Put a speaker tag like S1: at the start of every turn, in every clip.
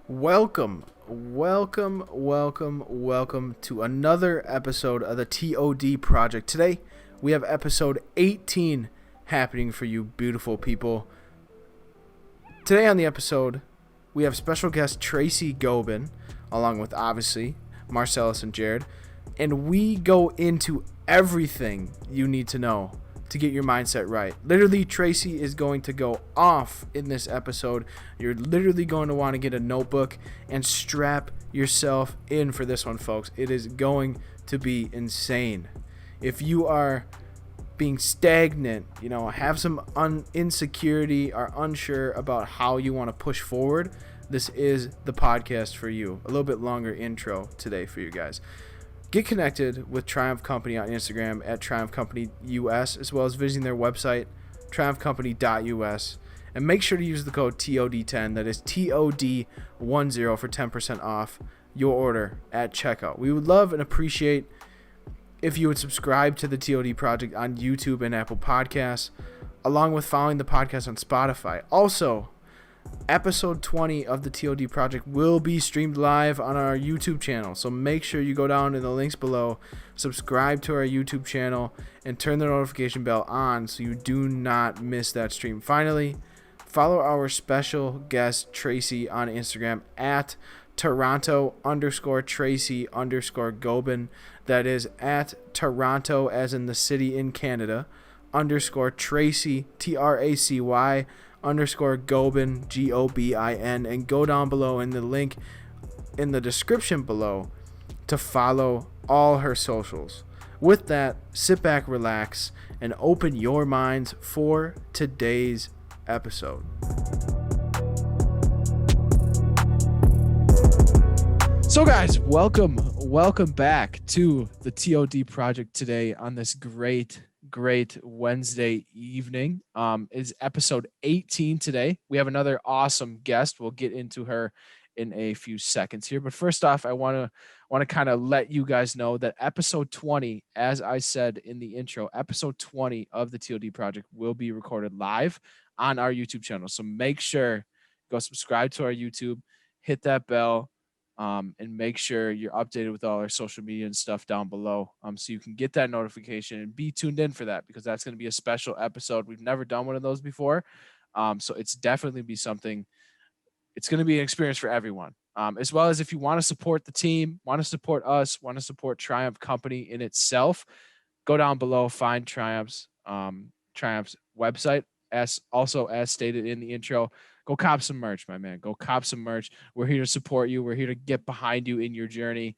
S1: Welcome to another episode of the T.O.D. Project. Today, we have episode 18 happening for you beautiful people. Today on the episode, we have special guest Tracy Gobin, along with, obviously, Marselis and Jared, and we go into everything you need to know to get your mindset right. Literally, Tracy is going to go off in this episode. You're literally going to want to get a notebook and strap yourself in for this one, folks. It is going to be insane. If you are being stagnant, have some insecurity, are unsure about how you want to push forward, this is the podcast for you. A little bit longer intro today for you guys. Get connected with Triumph Company on Instagram at Triumph Company US, as well as visiting their website, triumphcompany.us. And make sure to use the code TOD10, that is TOD10 for 10% off your order at checkout. We would love and appreciate if you would subscribe to the TOD Project on YouTube and Apple Podcasts, along with following the podcast on Spotify. Also, episode 20 of the TOD Project will be streamed live on our YouTube channel, so make sure you go down in the links below, subscribe to our YouTube channel, and turn the notification bell on so you do not miss that stream. Finally, follow our special guest Tracy on Instagram at Toronto_Tracy_Gobin. That is at Toronto, as in the city in Canada, _Tracy, TRACY _Gobin, GOBIN, and go down below in the link in the description below to follow all her socials. With that, sit back, relax, and open your minds for today's episode. So guys, welcome back to the TOD Project today on this great Wednesday evening. Is episode 18 today. We have another awesome guest. We'll get into her in a few seconds here, but first off, I want to kind of let you guys know that episode 20, as I said in the intro, episode 20 of the TOD Project will be recorded live on our YouTube channel. So make sure go subscribe to our YouTube, hit that bell, and make sure you're updated with all our social media and stuff down below, so you can get that notification and be tuned in for that, because that's going to be a special episode. We've never done one of those before, so it's definitely be something. It's going to be an experience for everyone, as well as if you want to support the team, want to support us, want to support Triumph Company in itself, go down below, find Triumph's website, as stated in the intro. Go cop some merch, my man. Go cop some merch. We're here to support you. We're here to get behind you in your journey.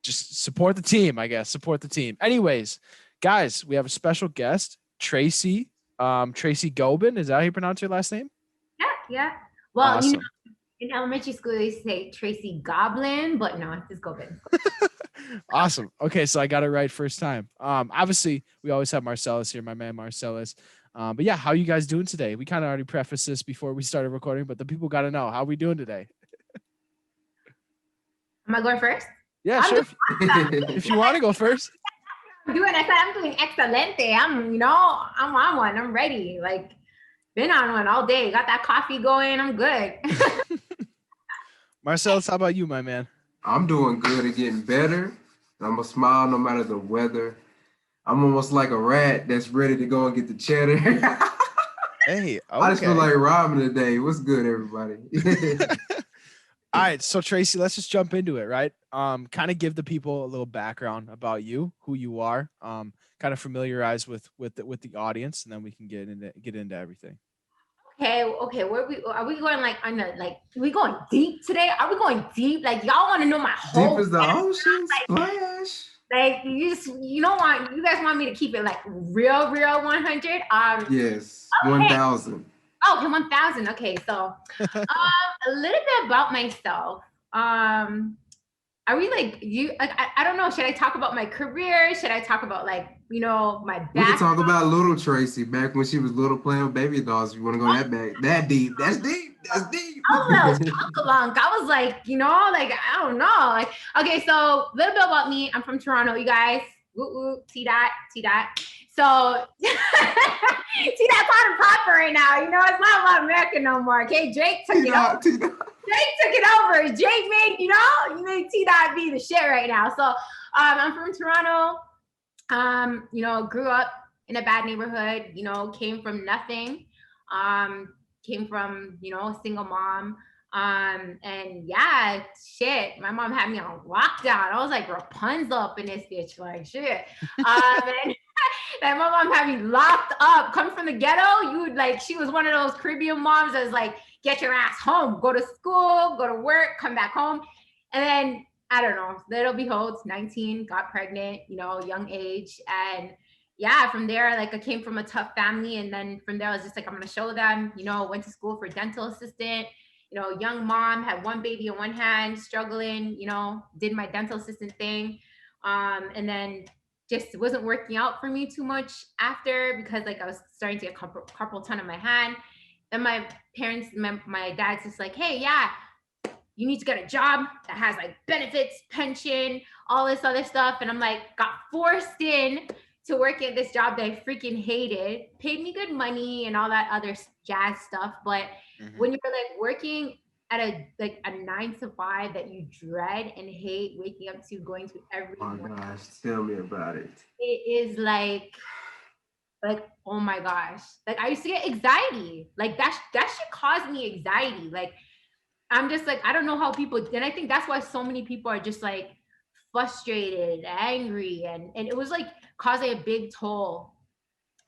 S1: Just support the team, I guess. Support the team. Anyways, guys, we have a special guest, Tracy. Tracy Gobin. Is that how you pronounce your last name?
S2: Yeah. Well,
S1: awesome.
S2: In elementary school, they say Tracy Goblin, but no, it's just Gobin.
S1: Awesome. Okay, so I got it right first time. Obviously, we always have Marselis here, my man Marselis. But yeah, how you guys doing today? We kind of already prefaced this before we started recording, but the people got to know, how are we doing today?
S2: Am I going first?
S1: Yeah, sure. If you want to go first.
S2: I'm doing excelente. I'm on one. I'm ready. Like, been on one all day. Got that coffee going. I'm good.
S1: Marselis, how about you, my man?
S3: I'm doing good and getting better. I'm going to smile no matter the weather. I'm almost like a rat that's ready to go and get the cheddar.
S1: Hey, okay.
S3: I just feel like robbing today. What's good, everybody?
S1: All right, so Tracy, let's just jump into it, right? Kind of give the people a little background about you, who you are, kind of familiarize with the audience, and then we can get into everything.
S2: Okay. Where are we going? Like, we going deep today? Are we going deep? Like, y'all want to know my whole
S3: deep as the ocean, splash.
S2: Like, you guys want me to keep it like real 100?
S3: Yes,
S2: okay.
S3: 1,000.
S2: Okay, 1,000. Okay, so a little bit about myself. Are we like you? Like, I don't know. Should I talk about my career? Should I talk about my background?
S3: We can talk about little Tracy back when she was little playing with baby dolls. If you want to go that deep, that's deep. That's deep.
S2: I was chocolate. I was like, I don't know. Like, okay, so a little bit about me. I'm from Toronto, you guys. Woo, T.O.D. So So see, that's on proper right now. You know, it's not about America no more. Okay, Drake took it over. Drake took it over. Drake made, you made T.O.D be the shit right now. So I'm from Toronto. Grew up in a bad neighborhood. Came from nothing. Came from a single mom. And yeah, shit, my mom had me on lockdown. I was like Rapunzel up in this bitch, like shit. And my mom had me locked up. Come from the ghetto, she was one of those Caribbean moms that was like, get your ass home, go to school, go to work, come back home. And then I don't know, little behold, 19, got pregnant, young age. And yeah, from there, I came from a tough family. And then from there, I was just like, I'm going to show them, went to school for dental assistant, young mom, had one baby in one hand, struggling, did my dental assistant thing. And then just wasn't working out for me too much after, because I was starting to get carpal tunnel in my hand. Then my parents, my dad's just like, hey, yeah, you need to get a job that has benefits, pension, all this other stuff. And I'm got forced in to work at this job that I freaking hated, paid me good money and all that other jazz stuff. But when you're working at a 9 to 5 that you dread and hate waking up to, going to every morning.
S3: Gosh, tell me about it.
S2: It is oh my gosh. I used to get anxiety. That shit caused me anxiety. I'm just I don't know how people, and I think that's why so many people are just frustrated, angry, and it was causing a big toll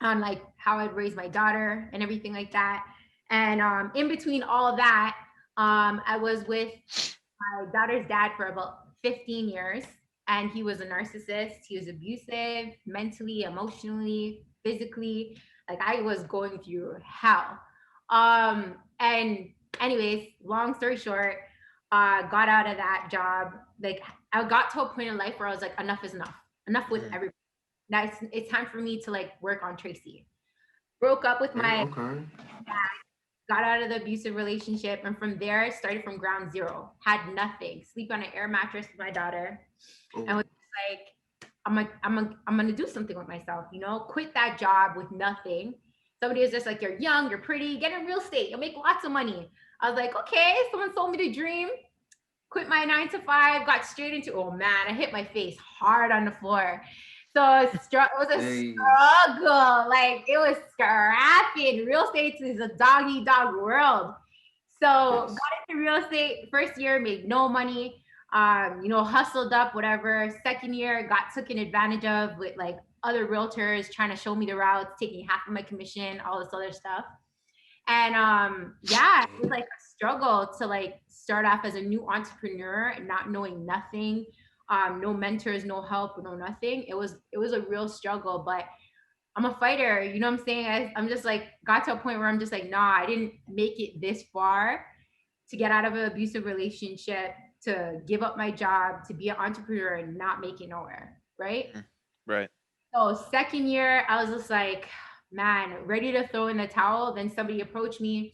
S2: on how I'd raise my daughter and everything like that. And in between all of that, I was with my daughter's dad for about 15 years, and he was a narcissist. He was abusive, mentally, emotionally, physically. I was going through hell. And anyways, long story short, got out of that job. I got to a point in life where I was like, enough is enough. Enough with everybody. Now it's time for me to work on Tracy. Broke up with my dad, got out of the abusive relationship, and from there I started from ground zero. Had nothing. Sleep on an air mattress with my daughter. And was I'm gonna do something with myself, quit that job with nothing. Somebody was just you're young, you're pretty, get in real estate, you'll make lots of money. I was like, okay, someone sold me the dream. Quit my 9 to 5, got straight into, oh man, I hit my face hard on the floor. So it was a struggle. It was scrapping. Real estate is a dog world. So got into real estate. First year, made no money. Hustled up, whatever. Second year, got taken advantage of with other realtors trying to show me the routes, taking half of my commission, all this other stuff. And yeah, it was a struggle to start off as a new entrepreneur and not knowing nothing. No mentors, no help, no nothing. It was a real struggle, but I'm a fighter. You know what I'm saying? I'm just got to a point where I'm just nah, I didn't make it this far to get out of an abusive relationship, to give up my job, to be an entrepreneur and not make it nowhere. Right.
S4: Right.
S2: So second year, I was just man, ready to throw in the towel. Then somebody approached me.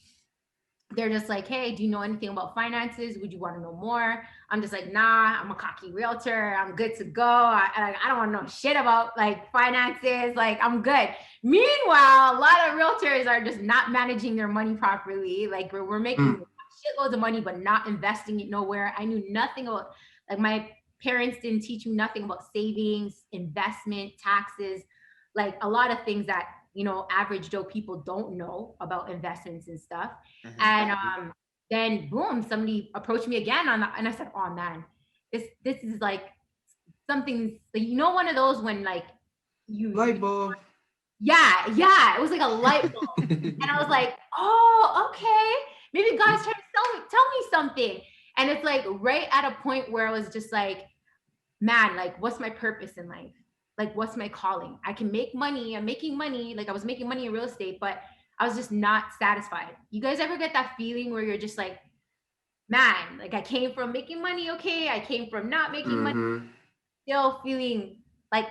S2: They're just hey, do you know anything about finances? Would you want to know more? I'm just nah, I'm a cocky realtor. I'm good to go. I don't want to know shit about finances. I'm good. Meanwhile, a lot of realtors are just not managing their money properly. We're making shitloads of money, but not investing it nowhere. I knew nothing about, my parents didn't teach me nothing about savings, investment, taxes, a lot of things that average Joe people don't know about investments and stuff. And then boom, somebody approached me again and I said, oh man, this is something, one of those when you
S3: light bulb.
S2: Yeah, it was a light bulb. And I was oh, okay, maybe God's trying to tell me something. And it's right at a point where I was just man, what's my purpose in life? What's my calling? I can make money. I'm making money. I was making money in real estate, but I was just not satisfied. You guys ever get that feeling where you're just man, I came from making money. Okay. I came from not making money, still feeling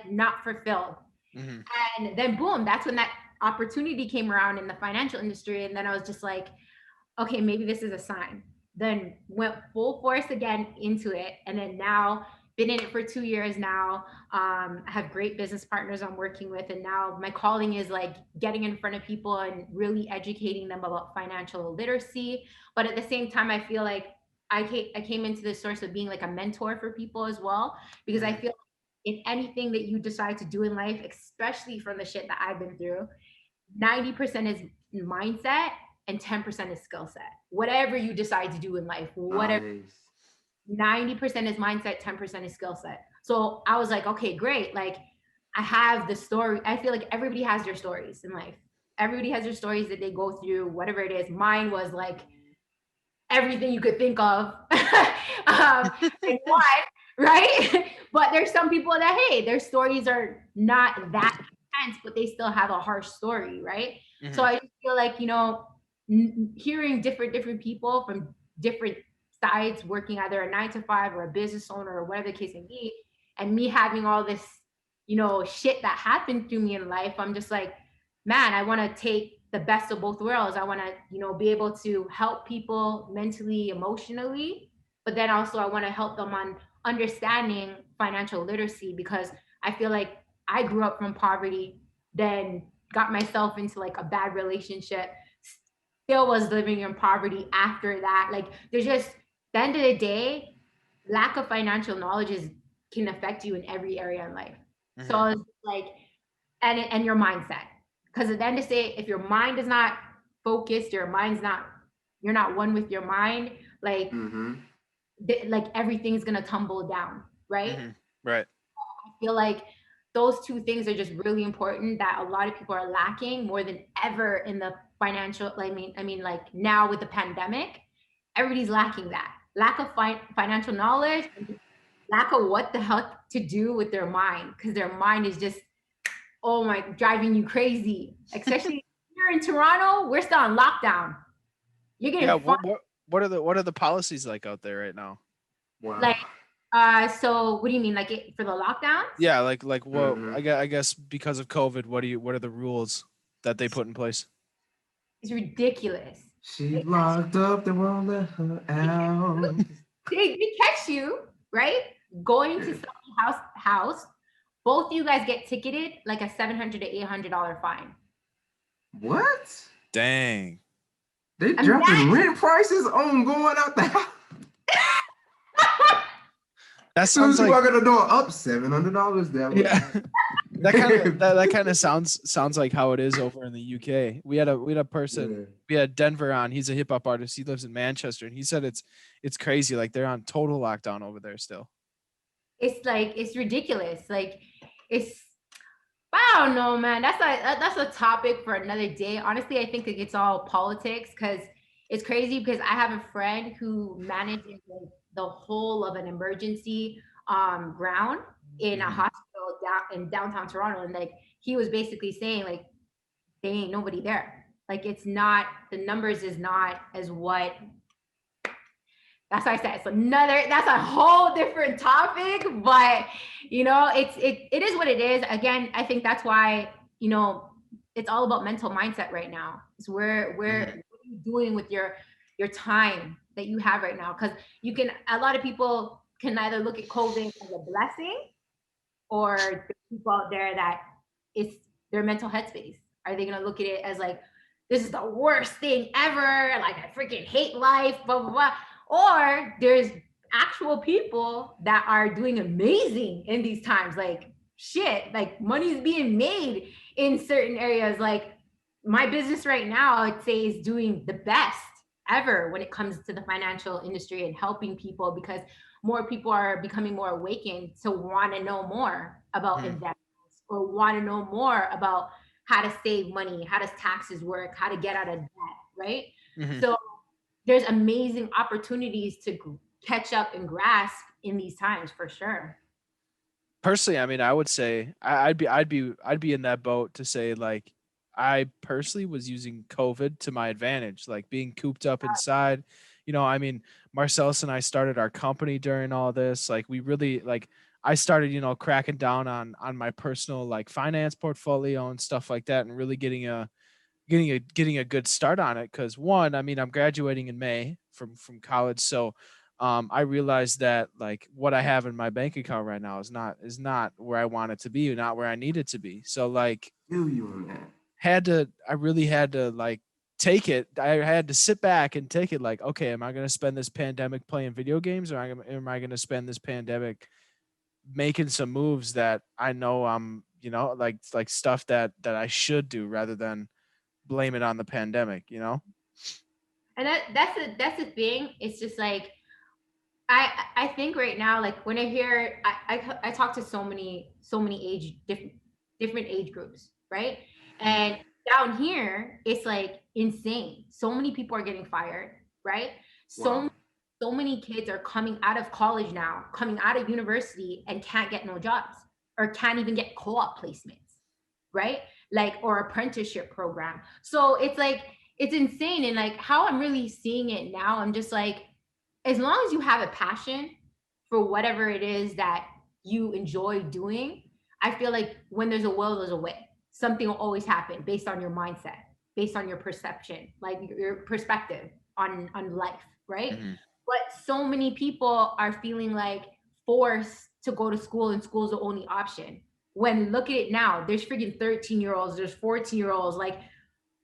S2: not fulfilled. And then boom, that's when that opportunity came around in the financial industry. And then I was just okay, maybe this is a sign. Then went full force again into it. And then now been in it for 2 years now. I have great business partners I'm working with, and now my calling is like getting in front of people and really educating them about financial literacy. But at the same time, I feel like I came into this source of being like a mentor for people as well, because I feel in anything that you decide to do in life, especially from the shit that I've been through, 90% is mindset and 10% is skill set. Whatever you decide to do in life, whatever,
S3: Nice.
S2: 90% is mindset, 10% is skill set. So I was like, okay, great. Like I have the story. I feel like everybody has their stories in life. Everybody has their stories that they go through, whatever it is. Mine was like everything you could think of in one, right? But there's some people that, hey, their stories are not that intense, but they still have a harsh story, right? So I just feel like, hearing different people from different sides, working either a 9 to 5 or a business owner or whatever the case may be, and me having all this, shit that happened to me in life, I'm just like, man, I want to take the best of both worlds. I want to, be able to help people mentally, emotionally, but then also I want to help them on understanding financial literacy, because I feel like I grew up from poverty, then got myself into like a bad relationship, still was living in poverty after that. Like there's just, the end of the day, lack of financial knowledge can affect you in every area in life. So it's like, and your mindset. Because at the end of the day, if your mind is not focused, you're not one with your mind, like like everything's gonna tumble down, right?
S1: Right.
S2: I feel like those two things are just really important that a lot of people are lacking more than ever in the financial. I mean, like now with the pandemic, everybody's lacking that lack of financial knowledge, lack of what the hell to do with their mind, because their mind is just, oh my, driving you crazy. Especially here in Toronto, we're still on lockdown. You're
S1: Yeah.
S2: getting fined.
S1: What are the policies like out there right now?
S3: Wow.
S2: Like, so what do you mean, like for the lockdowns?
S1: Yeah, like what I guess because of COVID, what are the rules that they put in place?
S2: It's ridiculous.
S3: She's locked up, they won't let her out.
S2: They catch you, right? Going to someone's house. Both of you guys get ticketed like a $700 to $800 fine.
S3: What?
S1: Dang.
S3: They dropping rent prices on going out the house.
S1: That
S3: As soon
S1: sounds
S3: as you
S1: like,
S3: walk in the door, up $700.
S1: yeah. that kind of sounds like how it is over in the UK. We had a person, we had Denver on. He's a hip hop artist. He lives in Manchester, and he said it's crazy. Like they're on total lockdown over there still.
S2: It's like, it's ridiculous. Like I don't know, man. That's a topic for another day. Honestly, I think it gets all politics, because it's crazy, because I have a friend who manages the whole of an emergency ground in a hospital in downtown Toronto, and like he was basically saying like they ain't nobody there. Like it's not, the numbers is not as what. That's why I said that's a whole different topic, but it is what it is. Again, I think that's why, it's all about mental mindset right now. It's where what are you doing with your time that you have right now? Because a lot of people can either look at COVID as a blessing, or the people out there that it's their mental headspace. Are they gonna look at it as like, this is the worst thing ever, like I freaking hate life, blah blah blah? Or there's actual people that are doing amazing in these times, like shit, like money's being made in certain areas. Like my business right now, I'd say, is doing the best ever when it comes to the financial industry and helping people, because more people are becoming more awakened to want to know more about investments, or want to know more about how to save money, how does taxes work, how to get out of debt, right? So there's amazing opportunities to catch up and grasp in these times, for sure.
S1: Personally, I mean, I would say I'd be in that boat to say, like, I personally was using COVID to my advantage, like being cooped up inside. I mean, Marcellus and I started our company during all this. Like we really, like, I started, cracking down on my personal like finance portfolio and stuff like that, and really getting a good start on it. Cause one, I mean, I'm graduating in May from college. So I realized that like what I have in my bank account right now is not where I want it to be, not where I need it to be. So like
S3: Feel you on that.
S1: I really had to like take it. I had to sit back and take it like, okay, am I going to spend this pandemic playing video games, or am I going to spend this pandemic making some moves that I know like stuff that I should do rather than blame it on the pandemic, you know?
S2: And that's the thing. It's just like I think right now, like when I hear I talk to so many different age groups, right? And down here, it's like insane. So many people are getting fired, right?
S3: Wow.
S2: So many kids are coming out of college now, coming out of university and can't get no jobs or can't even get co-op placements, right? Like or apprenticeship program. So it's like it's insane. And like how I'm really seeing it now, I'm just like, as long as you have a passion for whatever it is that you enjoy doing, I feel like when there's a will, there's a way. Something will always happen based on your mindset, based on your perception, like your perspective on life, right?
S1: Mm-hmm.
S2: But so many people are feeling like forced to go to school and school's the only option. When look at it now, there's freaking 13-year-olds, there's 14-year-olds like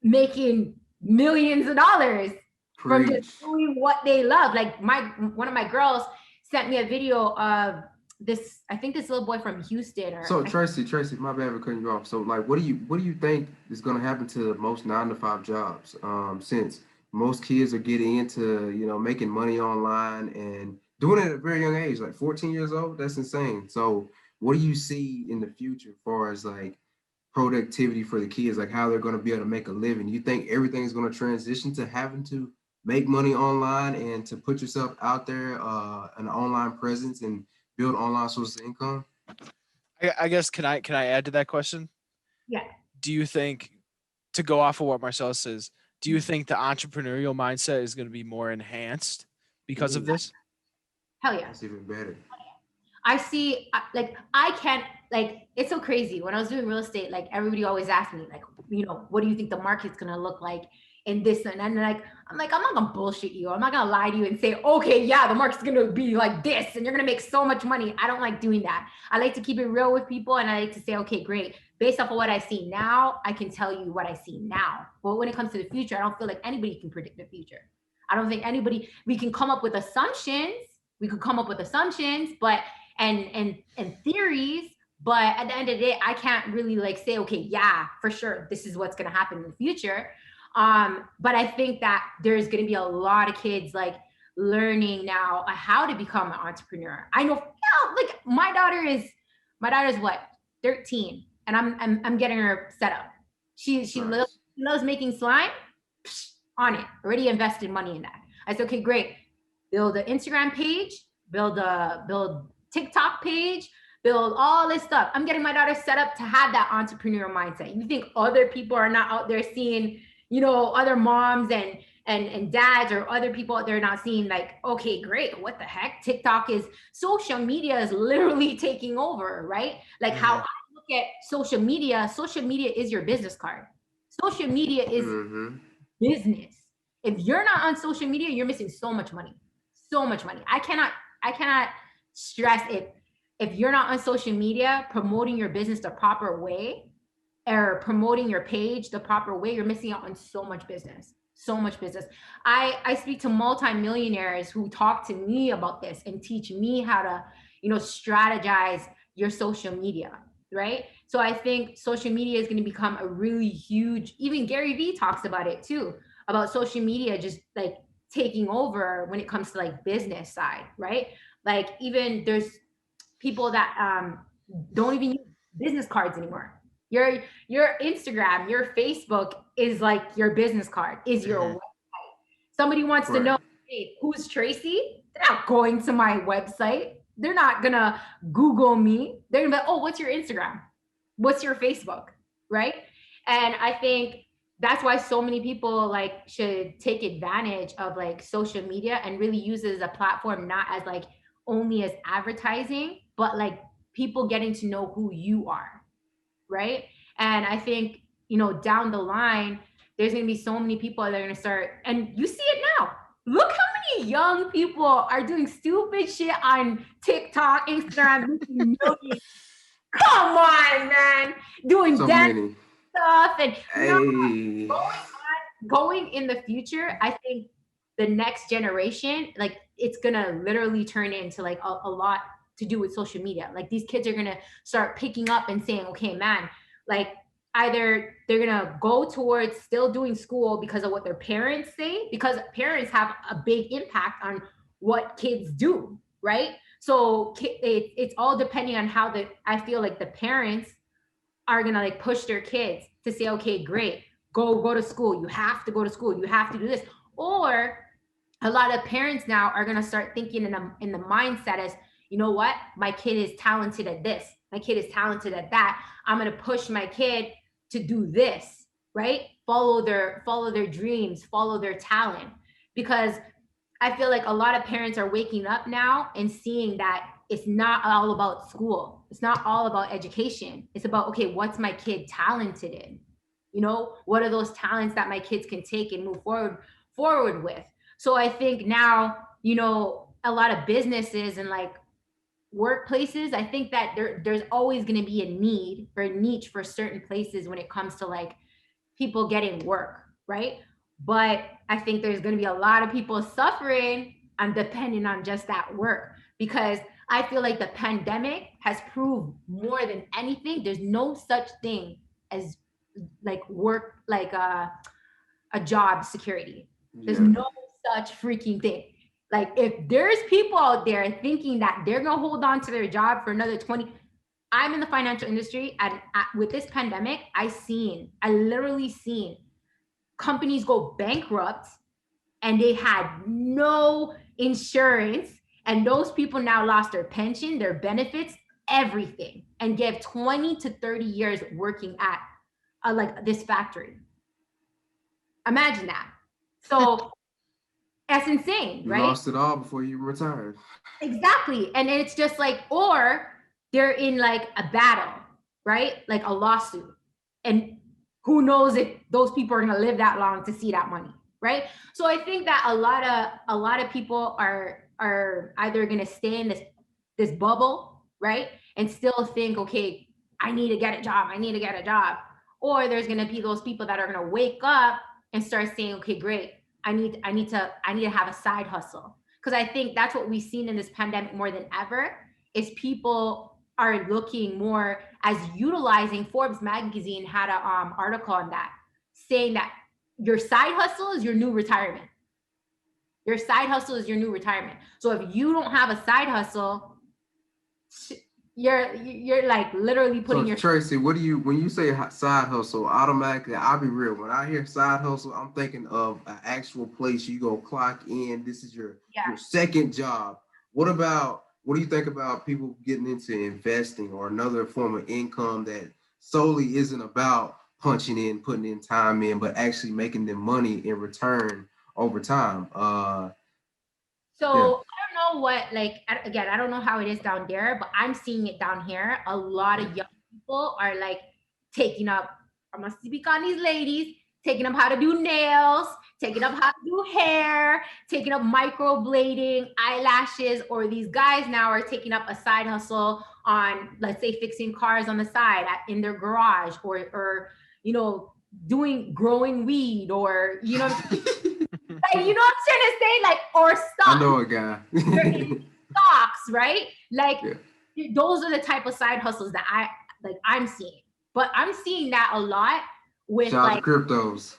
S2: making millions of dollars from just
S3: Preach.
S2: doing what they love. Like one of my girls sent me a video of this, I think this little boy from Houston or
S3: So Tracy, my bad for cutting you off. So like, what do you think is going to happen to most 9 to 5 jobs? Since most kids are getting into making money online and doing it at a very young age, like 14 years old. That's insane. So what do you see in the future as far as like productivity for the kids, like how they're going to be able to make a living? You think everything is going to transition to having to make money online and to put yourself out there, an online presence and build online sources of income?
S1: I guess can I add to that question?
S2: yeah.
S1: Do you think, to go off of what Marcel says, do you think the entrepreneurial mindset is going to be more enhanced because of
S3: Ooh,
S1: this?
S2: Hell yeah.
S3: that's even better.
S2: I see, like, I can't, like, it's so crazy. When I was doing real estate, like, everybody always asked me, like, what do you think the market's gonna look like in this? And like, I'm like, I'm not gonna bullshit you. I'm not gonna lie to you and say, okay, yeah, the market's gonna be like this and you're gonna make so much money. I don't like doing that. I like to keep it real with people and I like to say, okay, great. Based off of what I see now, I can tell you what I see now. But when it comes to the future, I don't feel like anybody can predict the future. I don't think we can come up with assumptions. We could come up with assumptions, but and theories, but at the end of the day I can't really like say, okay, yeah, for sure this is what's going to happen in the future. But I think that there's going to be a lot of kids like learning now how to become an entrepreneur. I know, like my daughter's what, 13, and I'm getting her set up. She
S3: Nice.
S2: loves making slime. On it, already invested money in that. I said, okay, great, build an Instagram page, build TikTok page, build all this stuff. I'm getting my daughter set up to have that entrepreneurial mindset. You think other people are not out there seeing, other moms and dads or other people out there not seeing like, okay, great, what the heck? Social media is literally taking over, right? Like how
S1: Mm-hmm.
S2: I look at social media is your business card. Social media is
S3: Mm-hmm.
S2: business. If you're not on social media, you're missing so much money. So much money. I cannot stress it. If you're not on social media promoting your business the proper way or promoting your page the proper way, you're missing out on so much business. So much business. I speak to multimillionaires who talk to me about this and teach me how to, strategize your social media, right? So I think social media is going to become a really huge, even Gary Vee talks about it too, about social media just like taking over when it comes to like business side, right? Like even there's people that don't even use business cards anymore. Your Instagram, your Facebook is like your business card, is your
S1: Mm-hmm.
S2: website. Somebody wants to
S3: Right.
S2: know, hey, who's Tracy? They're not going to my website. They're not gonna Google me. They're gonna be like, oh, what's your Instagram? What's your Facebook? Right? And I think that's why so many people like should take advantage of like social media and really use it as a platform, not as like only as advertising, but like people getting to know who you are, right? And I think, down the line, there's going to be so many people that are going to start, and you see it now. Look how many young people are doing stupid shit on TikTok, Instagram, making millions? Come on, man. Doing
S3: So
S2: dance
S3: many.
S2: stuff and no,
S3: Hey.
S2: going in the future, I think the next generation, like it's gonna literally turn into like a lot to do with social media. Like these kids are gonna start picking up and saying, okay, man, like either they're gonna go towards still doing school because of what their parents say, because parents have a big impact on what kids do, right? So it's all depending on how I feel like the parents are gonna like push their kids to say, okay, great, go to school. You have to go to school. You have to do this. Or a lot of parents now are gonna start thinking in the mindset as, you know what, my kid is talented at this. My kid is talented at that. I'm gonna push my kid to do this, right? Follow their dreams, follow their talent. Because I feel like a lot of parents are waking up now and seeing that it's not all about school. It's not all about education. It's about, okay, what's my kid talented in? You know, what are those talents that my kids can take and move forward with? So I think now, you know, a lot of businesses and like workplaces, I think that there's always going to be a need or a niche for certain places when it comes to like people getting work, right? But I think there's going to be a lot of people suffering and depending on just that work, because I feel like the pandemic has proved more than anything there's no such thing as like work, like a job security. There's
S3: Yeah.
S2: no such freaking thing. Like if there's people out there thinking that they're gonna hold on to their job for another 20, I'm in the financial industry, and with this pandemic, I literally seen companies go bankrupt and they had no insurance, and those people now lost their pension, their benefits, everything, and get 20 to 30 years working at like this factory. Imagine that. So that's insane,
S3: You
S2: right?
S3: lost it all before you retired.
S2: Exactly. And it's just like, or they're in like a battle, right? Like a lawsuit. And who knows if those people are going to live that long to see that money, right? So I think that a lot of people are either going to stay in this bubble, right? And still think, okay, I need to get a job. I need to get a job. Or there's going to be those people that are going to wake up and start saying, okay, great. I need to have a side hustle. Because I think that's what we've seen in this pandemic more than ever, is people are looking more as utilizing. Forbes magazine had an article on that, saying that your side hustle is your new retirement. Your side hustle is your new retirement. So if you don't have a side hustle, you're like literally putting
S3: So
S2: your
S3: Tracy, what do you when you say side hustle? Automatically, I'll be real. When I hear side hustle, I'm thinking of an actual place you go clock in. This is your second job. What do you think about people getting into investing or another form of income that solely isn't about punching in, putting in time in, but actually making them money in return over time?
S2: So
S3: Yeah.
S2: I don't know what, like, again, I don't know how it is down there, but I'm seeing it down here. A lot of young people are like taking up, I must speak on these ladies, taking up how to do nails, taking up how to do hair, taking up microblading, eyelashes, or these guys now are taking up a side hustle on, let's say, fixing cars on the side in their garage, or you know, growing weed, or you know, like, you know what I'm trying to say? Like, or stocks.
S3: I know a guy.
S2: Stocks, right? Like,
S3: Yeah.
S2: those are the type of side hustles that I'm seeing. But I'm seeing that a lot with
S3: Shout out
S2: like
S3: to cryptos.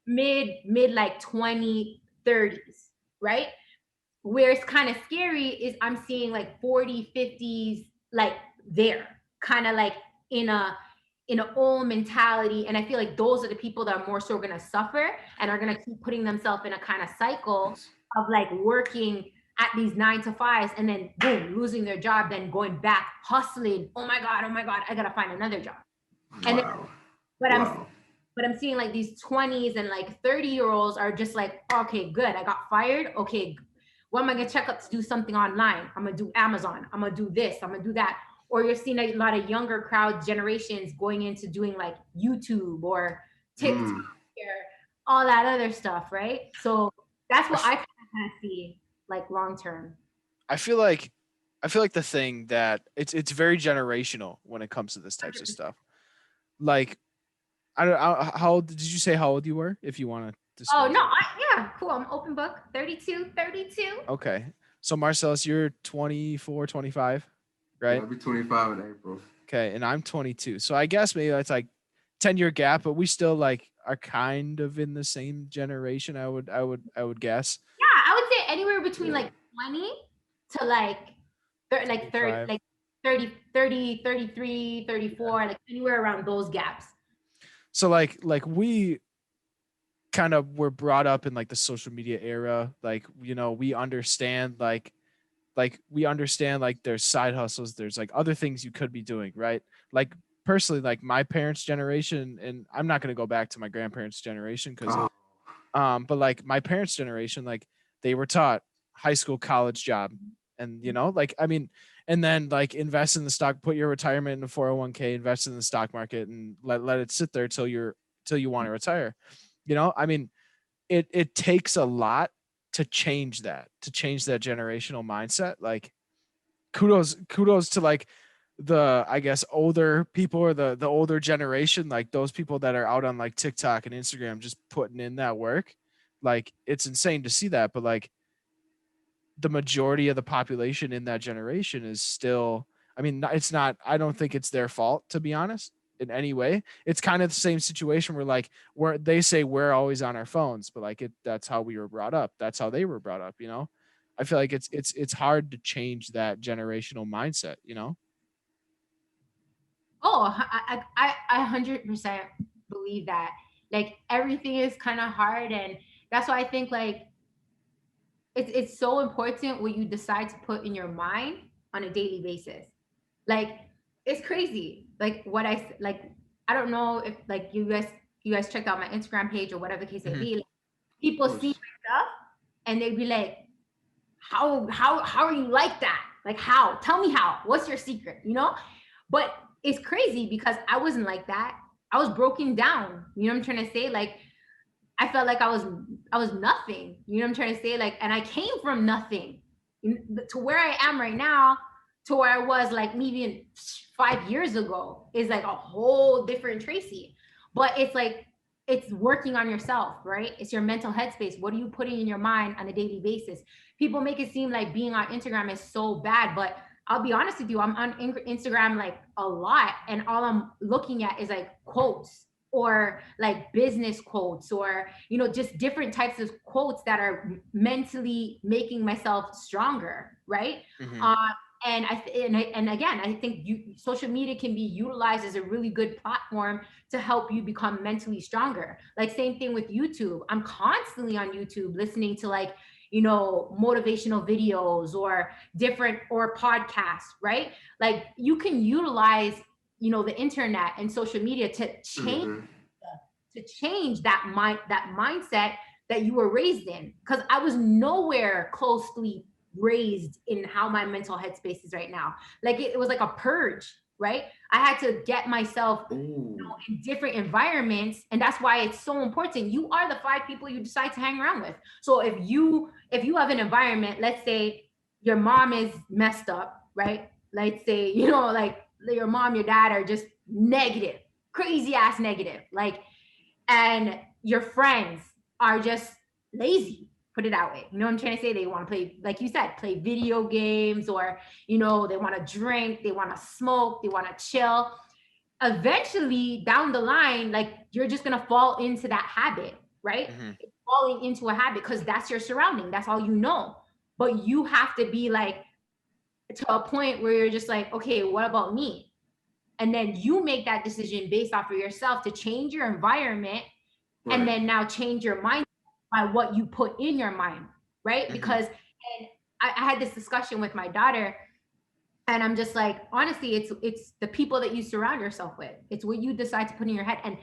S2: mid like 30s, right? Where it's kind of scary is I'm seeing like 40, 50s, like there, kind of like in an old mentality. And I feel like those are the people that are more so going to suffer and are going to keep putting themselves in a kind of cycle of like working at these 9 to 5s and then boom, losing their job, then going back hustling. Oh my God, I gotta find another job. And then, but I'm seeing like these 20s and like 30-year-olds are just like, okay, good, I got fired. Okay, what am I gonna check up to do something online? I'm gonna do Amazon. I'm gonna do this. I'm gonna do that. Or you're seeing a lot of younger crowd generations going into doing like YouTube or TikTok or all that other stuff, right? So that's what I kind of kind of see like long term.
S1: I feel like the thing that it's very generational when it comes to this types of stuff. Like I don't how old did you say how old you were if you want to
S2: Oh
S1: disclose
S2: no,
S1: it?
S2: yeah, cool. I'm open book. 32, 32.
S1: Okay. So Marcellus, you're 24, 25,
S3: Yeah,
S1: right?
S3: I'll be 25 in April.
S1: Okay, and I'm 22. So I guess maybe that's like 10-year gap, but we still like are kind of in the same generation, I would guess.
S2: Yeah, I would say anywhere between
S3: Yeah.
S2: like 20 to like 30,
S1: 25.
S2: like 30, 30, 33, 34, like anywhere around those gaps.
S1: So like we kind of were brought up in like the social media era. Like, we understand we understand like there's side hustles, there's like other things you could be doing, right? Like personally, like my parents' generation, and I'm not gonna go back to my grandparents' generation because
S3: Oh,
S1: but like my parents' generation, like they were taught high school, college job, and like I mean, and then like invest in the stock, put your retirement in a 401k, invest in the stock market, and let it sit there till you want to retire. I mean, it takes a lot to change that generational mindset. Like kudos to like the I guess older people or the older generation, like those people that are out on like TikTok and Instagram just putting in that work. Like it's insane to see that, but like the majority of the population in that generation is still, I mean, it's not, I don't think it's their fault, to be honest, in any way. It's kind of the same situation where like where they say we're always on our phones, but like that's how we were brought up, that's how they were brought up. I feel like it's hard to change that generational mindset.
S2: Oh, I 100% believe that. Like everything is kind of hard, and that's why I think like it's so important what you decide to put in your mind on a daily basis. Like it's crazy. Like what like I don't know if like you guys checked out my Instagram page or whatever the case may
S1: Hmm.
S2: be. Like,
S3: of
S2: people see
S3: course.
S2: my stuff and they'd be like, how are you like that? Like how? Tell me how. What's your secret? But it's crazy because I wasn't like that. I was broken down. You know what I'm trying to say? Like I felt like I was nothing. You know what I'm trying to say? Like, and I came from nothing to where I am right now, to where I was like maybe 5 years ago is like a whole different Tracy. But it's like it's working on yourself, right? It's your mental headspace. What are you putting in your mind on a daily basis? People make it seem like being on Instagram is so bad, but I'll be honest with you, I'm on Instagram like a lot, and all I'm looking at is like quotes or like business quotes or just different types of quotes that are mentally making myself stronger, right?
S1: Hmm.
S2: uh, and again, I think social media can be utilized as a really good platform to help you become mentally stronger. Like same thing with YouTube. I'm constantly on YouTube listening to like motivational videos or different or podcasts, right? Like you can utilize the internet and social media
S3: Mm-hmm.
S2: to change that mindset that you were raised in, because I was nowhere closely raised in how my mental headspace is right now. Like it was like a purge, right? I had to get myself
S3: Ooh.
S2: in different environments, and that's why it's so important. You are the 5 people you decide to hang around with. So if you have an environment, let's say your mom is messed up, right? Let's say like your mom, your dad are just negative, crazy ass negative, like, and your friends are just lazy, put it that way. You know what I'm trying to say? They want to play, like you said, play video games, or they want to drink, they want to smoke, they want to chill. Eventually down the line, like you're just going to fall into that habit, right?
S1: Hmm.
S2: Falling into a habit because that's your surrounding, that's all you know. But you have to be like to a point where you're just like, okay, what about me? And then you make that decision based off of yourself to change your environment, and
S3: Right.
S2: then now change your mind by what you put in your mind, right?
S1: Hmm.
S2: Because and I had this discussion with my daughter, and I'm just like, honestly, it's the people that you surround yourself with. It's what you decide to put in your head. And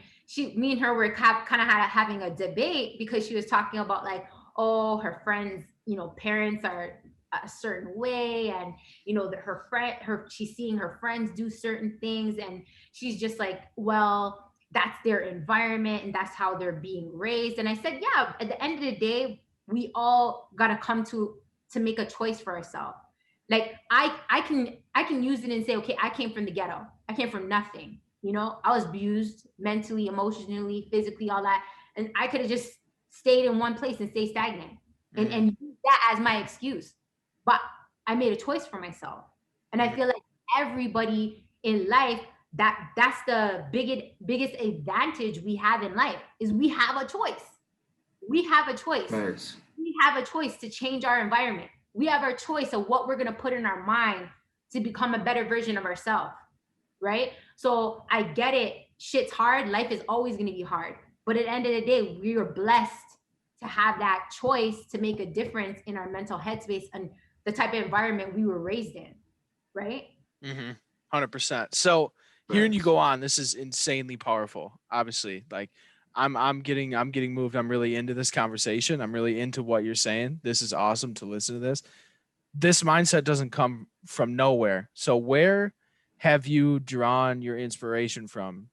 S2: me and her were kind of having a debate because she was talking about like, oh, her friends, parents are a certain way, and that she's seeing her friends do certain things, and she's just like, well, that's their environment and that's how they're being raised. And I said, yeah, at the end of the day, we all got to come to make a choice for ourselves. Like I can use it and say, okay, I came from the ghetto. I came from nothing. You know, I was abused mentally, emotionally, physically, all that. And I could have just stayed in one place and stay stagnant and use that as my excuse. But I made a choice for myself. And I feel like everybody in life, that's the biggest advantage we have in life is we have a choice. We have a choice.
S3: Thanks.
S2: We have a choice to change our environment. We have our choice of what we're going to put in our mind to become a better version of ourselves. Right? So I get it. Shit's hard. Life is always going to be hard. But at the end of the day, we are blessed to have that choice to make a difference in our mental headspace and the type of environment we were raised in. Right?
S1: 100%. So hearing you go on, this is insanely powerful. Obviously, like I'm getting moved. I'm really into this conversation. I'm really into what you're saying. This is awesome to listen to this. This mindset doesn't come from nowhere. So where have you drawn your inspiration from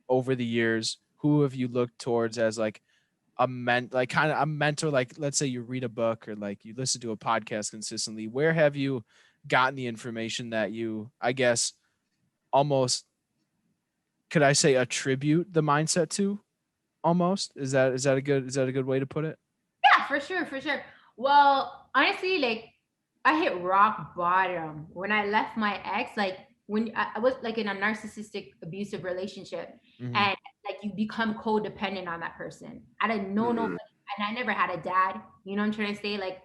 S1: over the years? Who have you looked towards as like kind of a mentor? Like, let's say you read a book or like you listen to a podcast consistently. Where have you gotten the information that you, I guess, almost, could I say, attribute the mindset to? Almost, is that a good way to put it?
S2: Yeah, for sure, for sure. Well, honestly, like I hit rock bottom when I left my ex. Like when I was like in a narcissistic abusive relationship, and like you become codependent on that person. I didn't know nobody, and I never had a dad. You know what I'm trying to say? Like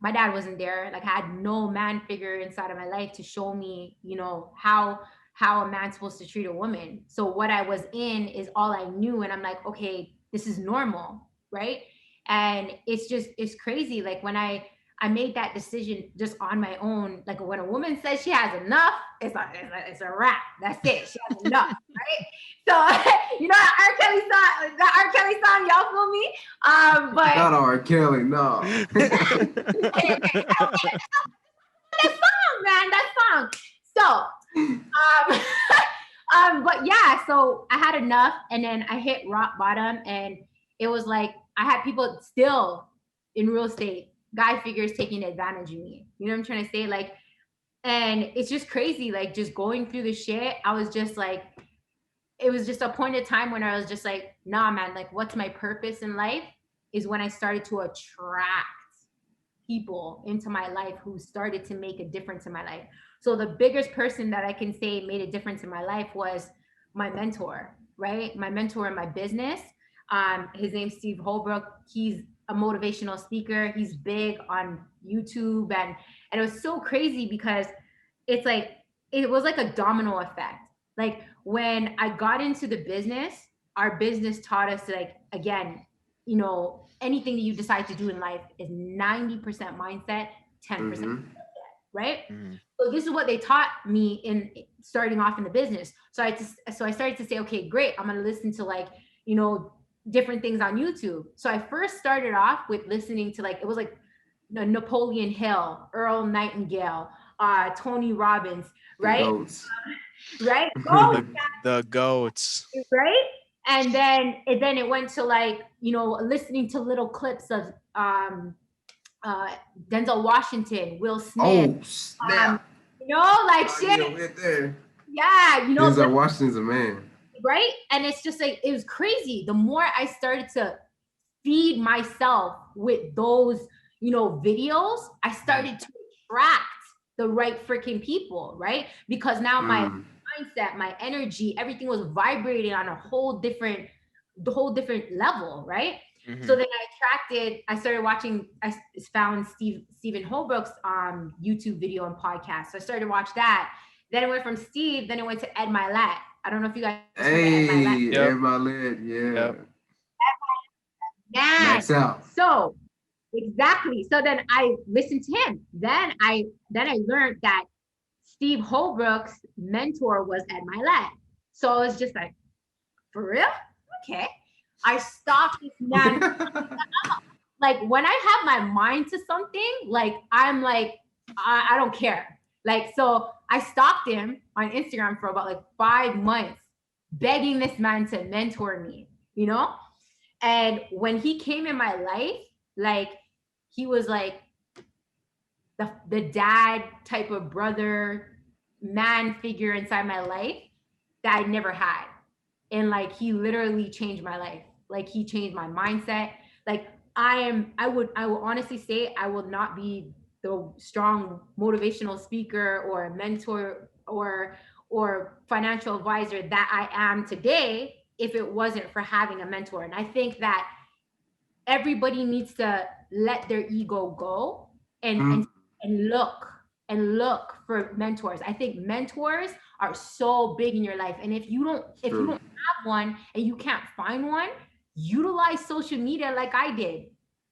S2: my dad wasn't there. Like I had no man figure inside of my life to show me, you know, how a man's supposed to treat a woman. So what I was in is all I knew, and I'm like, okay, this is normal, right? And it's crazy. Like when I made that decision just on my own. Like when a woman says she has enough, it's a wrap. That's it. She has enough, right? So you know R. Kelly song, the R. Kelly song, y'all feel me? But
S3: Not R. Kelly, no.
S2: okay, that song, man, that song. So, but yeah, so I had enough, and then I hit rock bottom, and it was like I had people still in real estate, guy figures taking advantage of me. You know what I'm trying to say? Like, and it's just crazy. Like, just going through the shit, I was just like, it was just a point of time when I was just like, nah, man, like, what's my purpose in life? Is when I started to attract people into my life who started to make a difference in my life. So the biggest person that I can say made a difference in my life was my mentor, right? My mentor in my business. His name's Steve Holbrook. He's a motivational speaker. He's big on YouTube, and it was so crazy because it's like it was like a domino effect. Like when I got into the business, our business taught us like, again, you know, anything that you decide to do in life is 90% mindset, 10% right? So this is what they taught me in starting off in the business. So I started to say, okay, great, I'm gonna listen to like, you know, different things on YouTube. So I first started off with listening to like, it was like Napoleon Hill, Earl Nightingale, Tony Robbins, right?
S3: The goats.
S2: Right?
S1: The goats.
S2: Right? And then it went to like, you know, listening to little clips of Denzel Washington, Will Smith.
S3: Oh, snap.
S2: You know, like shit.
S3: Yeah, right there.
S2: Yeah, you know.
S3: Denzel Washington's a man.
S2: Right? And it's just like, it was crazy. The more I started to feed myself with those, you know, videos, I started to attract the right freaking people, right? Because now my mindset, my energy, everything was vibrating on a whole different level, right? So then I started watching, I found Stephen Holbrook's YouTube video and podcast. So I started to watch that. Then it went from Steve, then it went to Ed Milet. I don't know if you guys
S3: Hey, Ed Milet, yeah.
S1: Yep.
S3: Max out.
S2: So exactly. So then I listened to him. Then I learned that Steve Holbrook's mentor was Ed Milet. So I was just like, for real? Okay. I stalked this man. Like when I have my mind to something, like I'm like, I don't care. Like, so I stalked him on Instagram for about like 5 months, begging this man to mentor me, you know? And when he came in my life, Like he was like the dad type of brother man figure inside my life that I never had. And like he literally changed my life. Like he changed my mindset. Like I will honestly say I will not be the strong motivational speaker or a mentor or financial advisor that I am today if it wasn't for having a mentor. And I think that everybody needs to let their ego go and
S3: Mm,
S2: look for mentors. I think mentors are so big in your life. And if you don't
S3: true.
S2: have one and you can't find one, utilize social media like I did.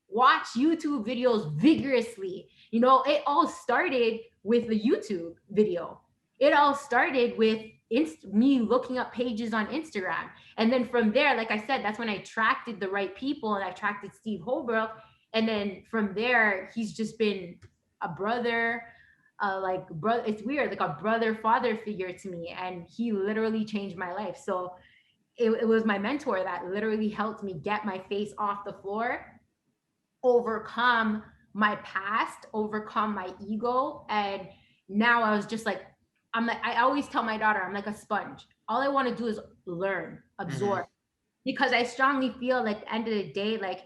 S2: Watch YouTube videos vigorously. You know, it all started with the YouTube video. It all started with me looking up pages on Instagram. And then from there, like I said, that's when I attracted the right people and I attracted Steve Holbrook. And then from there, he's just been a brother, brother. It's weird, like a brother father figure to me. And he literally changed my life. So it was my mentor that literally helped me get my face off the floor, overcome my past, overcome my ego. And now I was just like, I always tell my daughter, I'm like a sponge. All I want to do is learn, absorb. Because I strongly feel like at the end of the day, like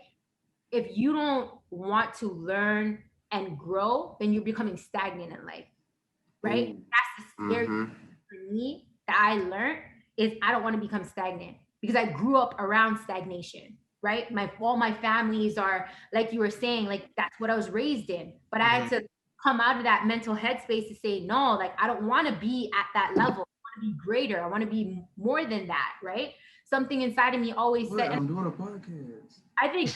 S2: if you don't want to learn and grow, then you're becoming stagnant in life, right?
S3: Ooh.
S2: That's the scary
S3: Mm-hmm.
S2: thing for me that I learned is I don't want to become stagnant because I grew up around stagnation, right? All my families are like you were saying, like that's what I was raised in. But I had to come out of that mental headspace to say, no, like I don't want to be at that level. I want to be greater. I want to be more than that, right? Something inside of me always
S3: What?
S2: said,
S3: I'm doing a podcast.
S2: I think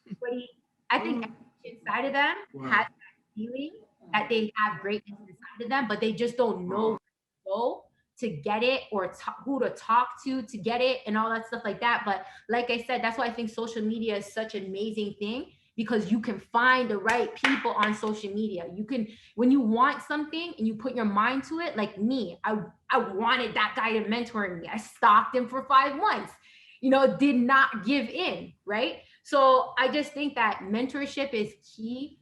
S2: everybody, I think
S3: Oh,
S2: everybody inside of them
S3: wow.
S2: has that feeling that they have greatness inside of them, but they just don't know where to go to get it or who to talk to get it and all that stuff like that. But like I said, that's why I think social media is such an amazing thing because you can find the right people on social media. You can, when you want something and you put your mind to it, like me, I wanted that guy to mentor me. I stalked him for 5 months, you know, did not give in, right? So I just think that mentorship is key.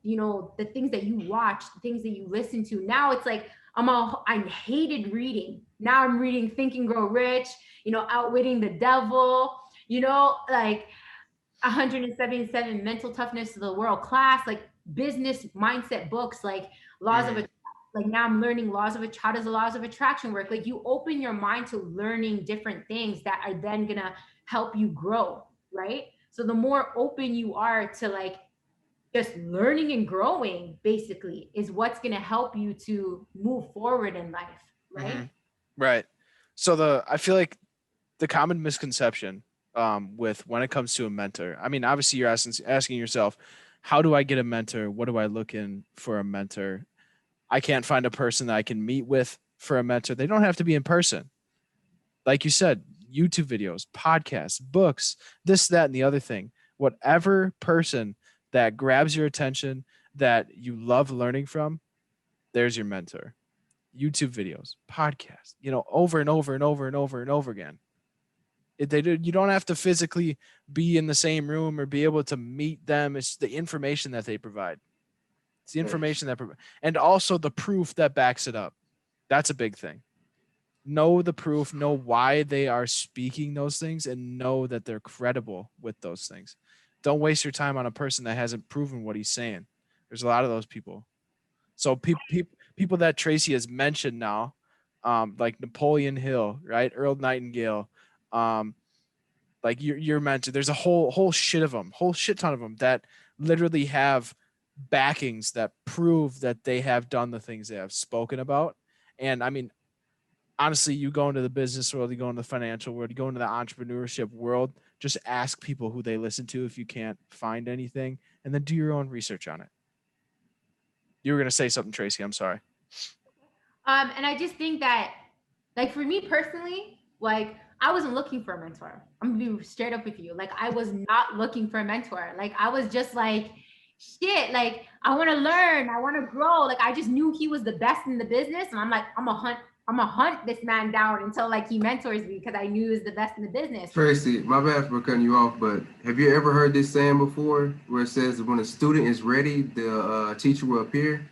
S2: You know, the things that you watch, the things that you listen to. Now it's like I hated reading. Now I'm reading Think and Grow Rich, you know, Outwitting the Devil, you know, like 177 Mental Toughness of the World Class, like business mindset books, like Laws of like now I'm learning how does the laws of attraction work? Like you open your mind to learning different things that are then gonna help you grow, right? So the more open you are to like just learning and growing basically is what's gonna help you to move forward in life, right?
S1: Right. So I feel like the common misconception with when it comes to a mentor, I mean, obviously you're asking yourself, how do I get a mentor? What do I look in for a mentor? I can't find a person that I can meet with for a mentor. They don't have to be in person. Like you said, YouTube videos, podcasts, books, this, that, and the other thing. Whatever person that grabs your attention that you love learning from, there's your mentor. YouTube videos, podcasts, you know, over and over and over and over and over again. You don't have to physically be in the same room or be able to meet them. It's the information that they provide. It's the information that and also the proof that backs it up. That's a big thing. Know the proof, know why they are speaking those things, and know that they're credible with those things. Don't waste your time on a person that hasn't proven what he's saying. There's a lot of those people. So people that Tracy has mentioned now, like Napoleon Hill, right? Earl Nightingale, like you're mentioned. There's a whole shit of them, whole shit ton of them that literally have backings that prove that they have done the things they have spoken about. And I mean, honestly, you go into the business world, you go into the financial world, you go into the entrepreneurship world, just ask people who they listen to if you can't find anything, and then do your own research on it. You were going to say something, Tracy. I'm sorry.
S2: And I just think that, like, for me personally, like, I wasn't looking for a mentor. I'm gonna be straight up with you. Like, I was not looking for a mentor. Like, I was just like, shit, like, I want to learn, I want to grow. Like, I just knew he was the best in the business. And I'm like, I'm a hunt. I'm gonna hunt this man down until like he mentors me because I knew he was the best in the business.
S3: Tracy, my bad for cutting you off, but have you ever heard this saying before where it says that when a student is ready, the teacher will appear?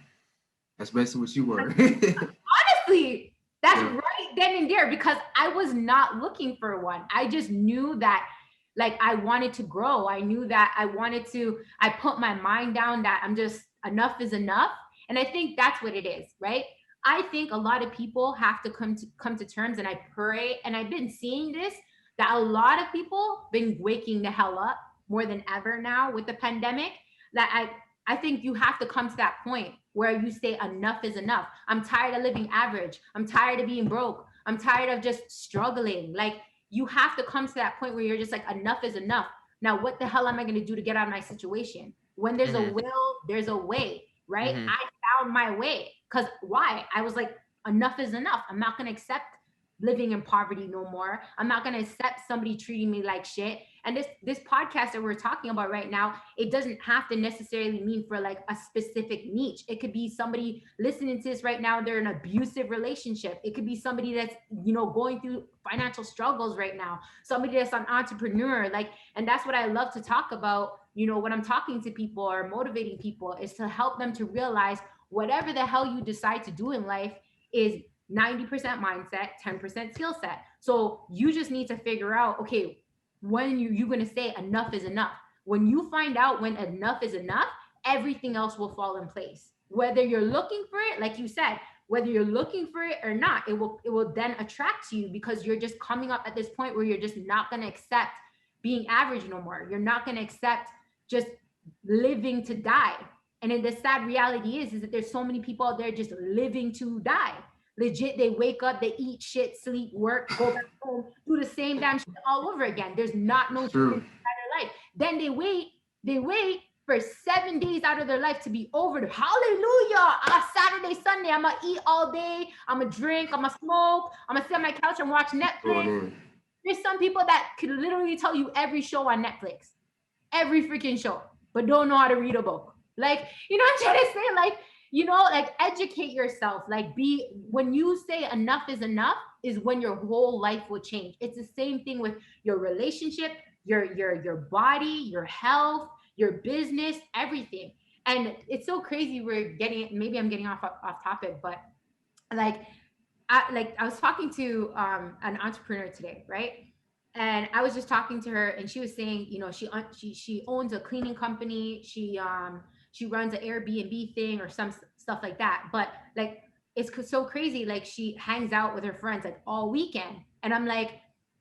S3: That's basically what you were.
S2: Honestly, that's
S3: Yeah.
S2: right then and there because I was not looking for one. I just knew that like I wanted to grow. I knew that I put my mind down that I'm just enough is enough. And I think that's what it is, right? I think a lot of people have to come to terms, and I pray, and I've been seeing this, that a lot of people been waking the hell up more than ever now with the pandemic. That I think you have to come to that point where you say enough is enough. I'm tired of living average. I'm tired of being broke. I'm tired of just struggling. Like you have to come to that point where you're just like enough is enough. Now, what the hell am I going to do to get out of my situation? When there's a will, there's a way, right? I found my way. Because why? I was like, enough is enough. I'm not going to accept living in poverty no more. I'm not going to accept somebody treating me like shit. And this podcast that we're talking about right now, it doesn't have to necessarily mean for like a specific niche. It could be somebody listening to this right now, they're in an abusive relationship. It could be somebody that's, you know, going through financial struggles right now, somebody that's an entrepreneur. Like, and that's what I love to talk about, you know, when I'm talking to people or motivating people, is to help them to realize whatever the hell you decide to do in life is 90% mindset, 10% skill set. So you just need to figure out, okay, when you're going to say enough is enough. When you find out when enough is enough, everything else will fall in place. Whether you're looking for it, like you said, whether you're looking for it or not, it will then attract you because you're just coming up at this point where you're just not going to accept being average no more. You're not going to accept just living to die. And then the sad reality is that there's so many people out there just living to die. Legit, they wake up, they eat shit, sleep, work, go back home, do the same damn shit all over again. There's not no
S3: True.
S2: change in their life. Then they wait for 7 days out of their life to be over. Hallelujah! Saturday, Sunday, I'm gonna eat all day. I'm gonna drink. I'm gonna smoke. I'm gonna sit on my couch and watch Netflix. There's some people that could literally tell you every show on Netflix, every freaking show, but don't know how to read a book. Like, you know what I'm trying to say? Like, you know, like educate yourself. Like when you say enough is when your whole life will change. It's the same thing with your relationship, your body, your health, your business, everything. And it's so crazy. Maybe I'm getting off topic, but like I was talking to an entrepreneur today, right? And I was just talking to her, and she was saying, you know, she owns a cleaning company. She runs an Airbnb thing or some stuff like that. But like, it's so crazy. Like, she hangs out with her friends like all weekend, and I'm like,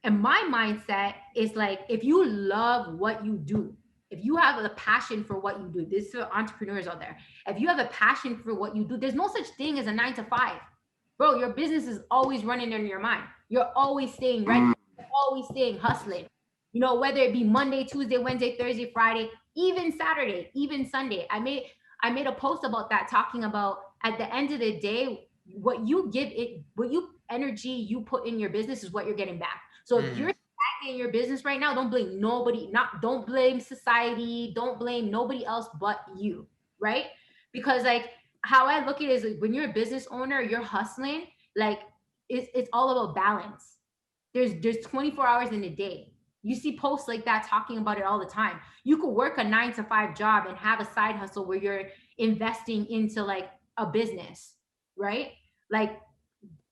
S2: and my mindset is like, if you love what you do, if you have a passion for what you do, this is for entrepreneurs out there. If you have a passion for what you do, there's no such thing as a 9 to 5. Bro, your business is always running in your mind. You're always staying ready. You're always staying hustling. You know, whether it be Monday, Tuesday, Wednesday, Thursday, Friday, even Saturday, even Sunday. I made a post about that, talking about at the end of the day, what you energy you put in your business is what you're getting back. So if you're stagnant in your business right now, don't blame nobody. Don't blame society. Don't blame nobody else but you, right? Because like, how I look at it is like, when you're a business owner, you're hustling, like it's all about balance. There's 24 hours in a day. You see posts like that talking about it all the time. You could work a 9 to 5 job and have a side hustle where you're investing into like a business, right? Like,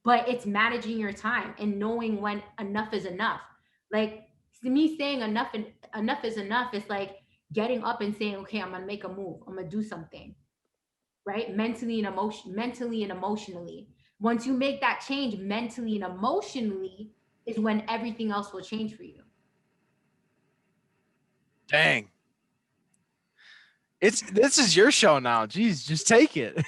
S2: but it's managing your time and knowing when enough is enough. Like, to me, saying enough is enough is like getting up and saying, okay, I'm gonna make a move. I'm gonna do something, right? Mentally and emotionally. Once you make that change mentally and emotionally is when everything else will change for you.
S1: Dang. This is your show now. Jeez, just take it.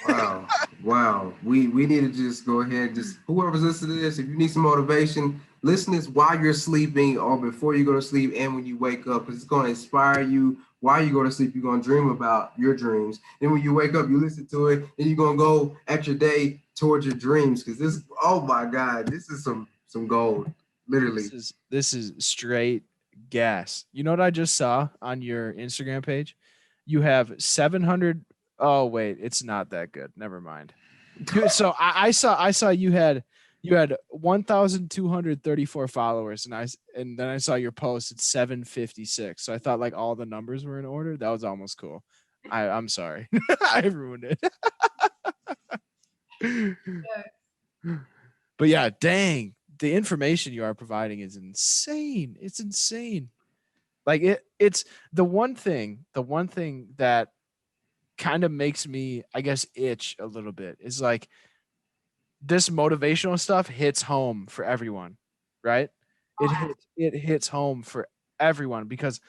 S3: Wow. We need to just go ahead. Just whoever's listening to this, if you need some motivation, listen to this while you're sleeping or before you go to sleep and when you wake up, because it's going to inspire you. While you go to sleep, you're going to dream about your dreams. Then when you wake up, you listen to it, and you're going to go at your day towards your dreams. Because this, oh my God, this is some gold. Literally.
S1: This is straight gas. You know what I just saw on your Instagram page? You have 700. Oh wait, it's not that good. Never mind. Dude, so I saw you had You had 1,234 followers, and then I saw your post at 756. So I thought like all the numbers were in order. That was almost cool. I'm sorry, I ruined it. But yeah, dang, the information you are providing is insane. It's insane. Like it's the one thing that kind of makes me, I guess, itch a little bit is like this motivational stuff hits home for everyone, right?
S2: Oh,
S1: It hits home for everyone because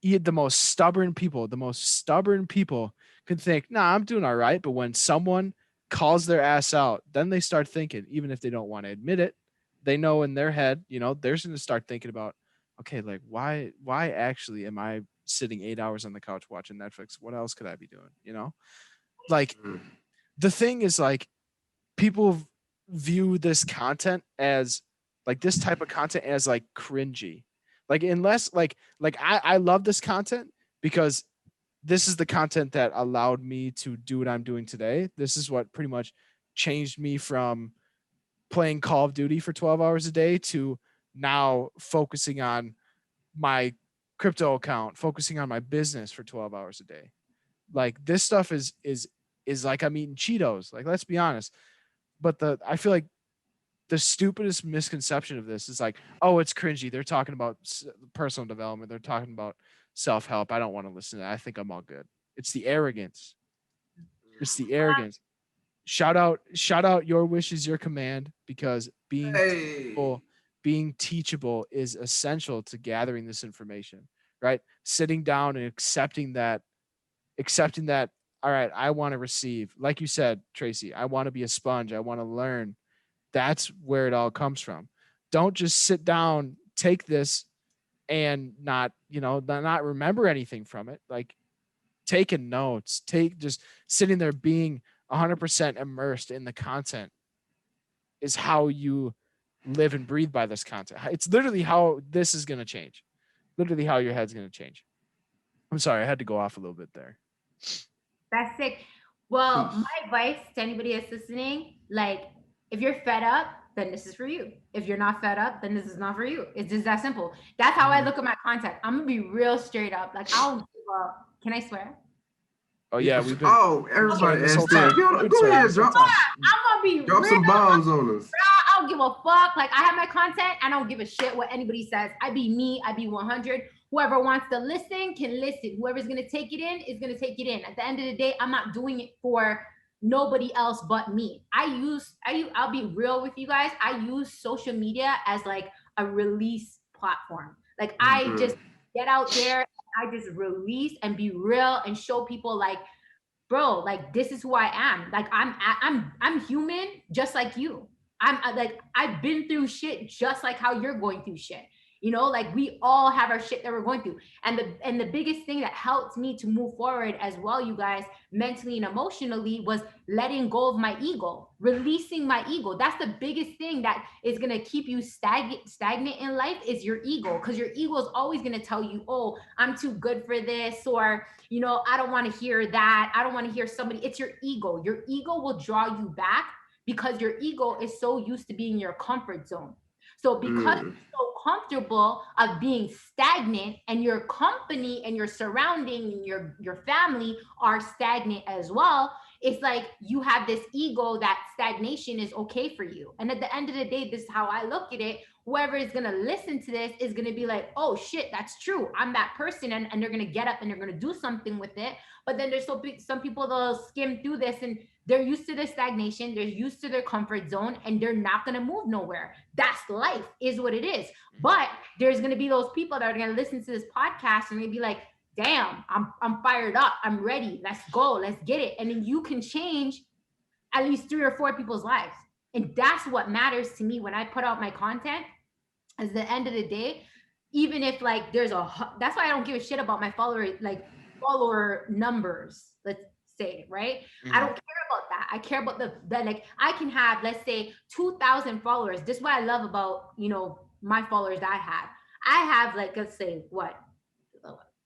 S1: the most stubborn people can think, nah, I'm doing all right. But when someone calls their ass out, then they start thinking, even if they don't want to admit it, they know in their head, they're going to start thinking about, okay, like why actually am I sitting 8 hours on the couch watching Netflix? What else could I be doing? Like
S3: Mm.
S1: the thing is like people view this content as like this type of content as like cringy. Like unless like I love this content because this is the content that allowed me to do what I'm doing today. This is what pretty much changed me from playing Call of Duty for 12 hours a day to now focusing on my crypto account, focusing on my business for 12 hours a day. Like this stuff is like I'm eating Cheetos. Like let's be honest. But I feel like the stupidest misconception of this is like, oh, it's cringy. They're talking about personal development. They're talking about self help. I don't want to listen to that. I think I'm all good. It's the arrogance. It's the arrogance. Shout out. Your wish is your command because
S3: Hey.
S1: being teachable is essential to gathering this information. Right, sitting down and accepting that. All right, I want to receive. Like you said, Tracy, I want to be a sponge. I want to learn. That's where it all comes from. Don't just sit down, take this, and not remember anything from it. Like taking notes, just sitting there being 100% immersed in the content is how you live and breathe by this content. It's literally how this is going to change. Literally how your head's going to change. I'm sorry, I had to go off a little bit there.
S2: that's sick. Well,
S3: Peace.
S2: my advice to anybody that's listening, like, if you're fed up, then this is for you. If you're not fed up, then this is not for you. It's just that simple. That's how I look at my content. I'm gonna be real straight up. Like, I don't give up. Can I swear?
S1: Oh
S3: Yeah.
S1: yeah,
S3: Oh,
S1: we've been
S2: Okay.
S3: everybody
S1: swearing this whole
S3: asked that.
S1: time. We've been
S3: Go
S1: swearing
S3: ahead,
S1: this whole
S3: drop
S1: time.
S2: I'm gonna be
S3: drop
S2: real.
S3: some bombs on us.
S2: I don't give a fuck. Like, I have my content. I don't give a shit what anybody says. I be me. I be 100. Whoever wants to listen can listen. Whoever's gonna take it in is gonna take it in. At the end of the day, I'm not doing it for nobody else but me. I'll be real with you guys. I use social media as like a release platform. Like I
S3: Mm.
S2: just get out there, I just release and be real and show people like, bro, like this is who I am. Like I'm human just like you. Like I've been through shit just like how you're going through shit. Like we all have our shit that we're going through. And the biggest thing that helped me to move forward as well, you guys, mentally and emotionally, was letting go of my ego, releasing my ego. That's the biggest thing that is gonna keep you stagnant in life is your ego. Because your ego is always gonna tell you, oh, I'm too good for this, or I don't want to hear that. I don't want to hear somebody. It's your ego. Your ego will draw you back because your ego is so used to being in your comfort zone. So because
S3: Mm.
S2: you're so comfortable of being stagnant, and your company and your surrounding and your family are stagnant as well, it's like you have this ego that stagnation is okay for you. And at the end of the day, this is how I look at it. Whoever is going to listen to this is going to be like, oh shit, that's true. I'm that person. And they're going to get up and they're going to do something with it. But then there's some people that'll skim through this and they're used to the stagnation. They're used to their comfort zone and they're not going to move nowhere. That's life, is what it is. But there's going to be those people that are going to listen to this podcast and they'll be like, damn, I'm fired up. I'm ready. Let's go. Let's get it. And then you can change at least 3 or 4 people's lives. And that's what matters to me when I put out my content. At the end of the day, even if like that's why I don't give a shit about my follower numbers, let's say, right?
S1: Mm-hmm.
S2: I don't care about that. I care about the like I can have, let's say, 2,000 followers. This is what I love about my followers that I have. I have, like, let's say, what,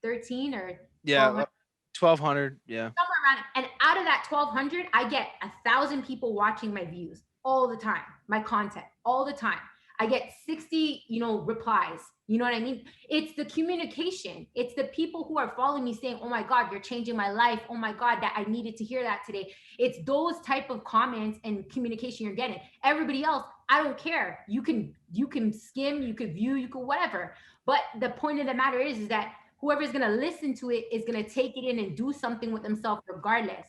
S2: 13 or
S1: Yeah,
S2: 12,
S1: 1,200. Yeah.
S2: somewhere around. And out of that 1,200, I get 1,000 people watching my views. all the time, my content all the time. I get 60, replies. You know what I mean? It's the communication. It's the people who are following me saying, oh my God, you're changing my life. Oh my God, that I needed to hear that today. It's those type of comments and communication you're getting. Everybody else, I don't care. You can skim, you could view, you could whatever. But the point of the matter is that whoever's going to listen to it is going to take it in and do something with themselves regardless.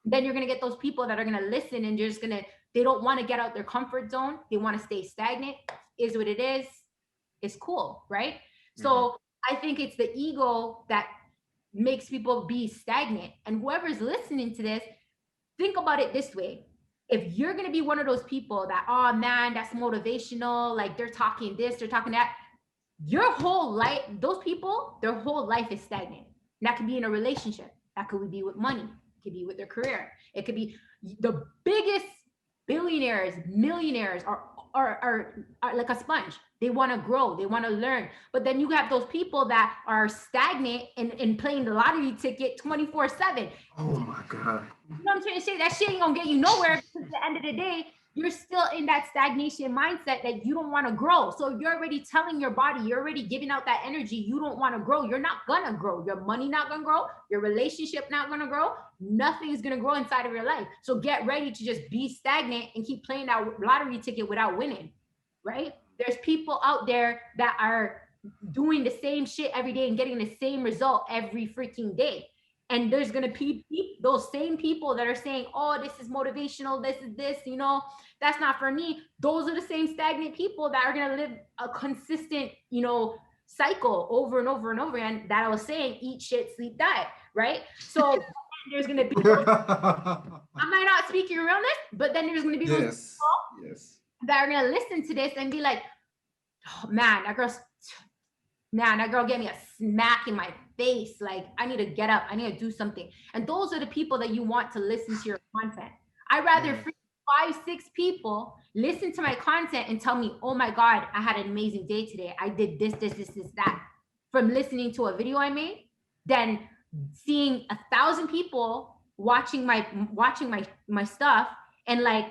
S2: Then you're going to get those people that are going to listen and they don't want to get out their comfort zone. They want to stay stagnant. Is what it is. It's cool, right? Mm-hmm. So I think it's the ego that makes people be stagnant. And whoever's listening to this, think about it this way. If you're going to be one of those people that, oh man, that's motivational, like they're talking this, they're talking that, your whole life, those people, their whole life is stagnant. That could be in a relationship. That could be with money. It could be with their career. It could be the biggest billionaires, millionaires are like a sponge. They want to grow. They want to learn. But then you have those people that are stagnant and playing the lottery ticket 24/7.
S3: Oh my God.
S2: You know what I'm trying to say? That shit ain't gonna get you nowhere because at the end of the day, you're still in that stagnation mindset that you don't want to grow. So you're already telling your body, you're already giving out that energy. You don't want to grow. You're not gonna grow. Your money not gonna grow. Your relationship not gonna grow. Nothing is gonna grow inside of your life. So get ready to just be stagnant and keep playing that lottery ticket without winning, right? There's people out there that are doing the same shit every day and getting the same result every freaking day. And there's going to be those same people that are saying, oh, this is motivational. This is this, that's not for me. Those are the same stagnant people that are going to live a consistent, cycle over and over and over again that I was saying, eat shit, sleep, diet. Right. So there's going to be, I might not speak your realness, but then there's going to be those people that are going to listen to this and be like, oh man, that girl gave me a smack in my face. Like, I need to get up. I need to do something. And those are the people that you want to listen to your content. I'd rather 5, 6 people listen to my content and tell me, oh my God, I had an amazing day today. I did this, that, from listening to a video I made, than seeing 1,000 people watching my stuff and like,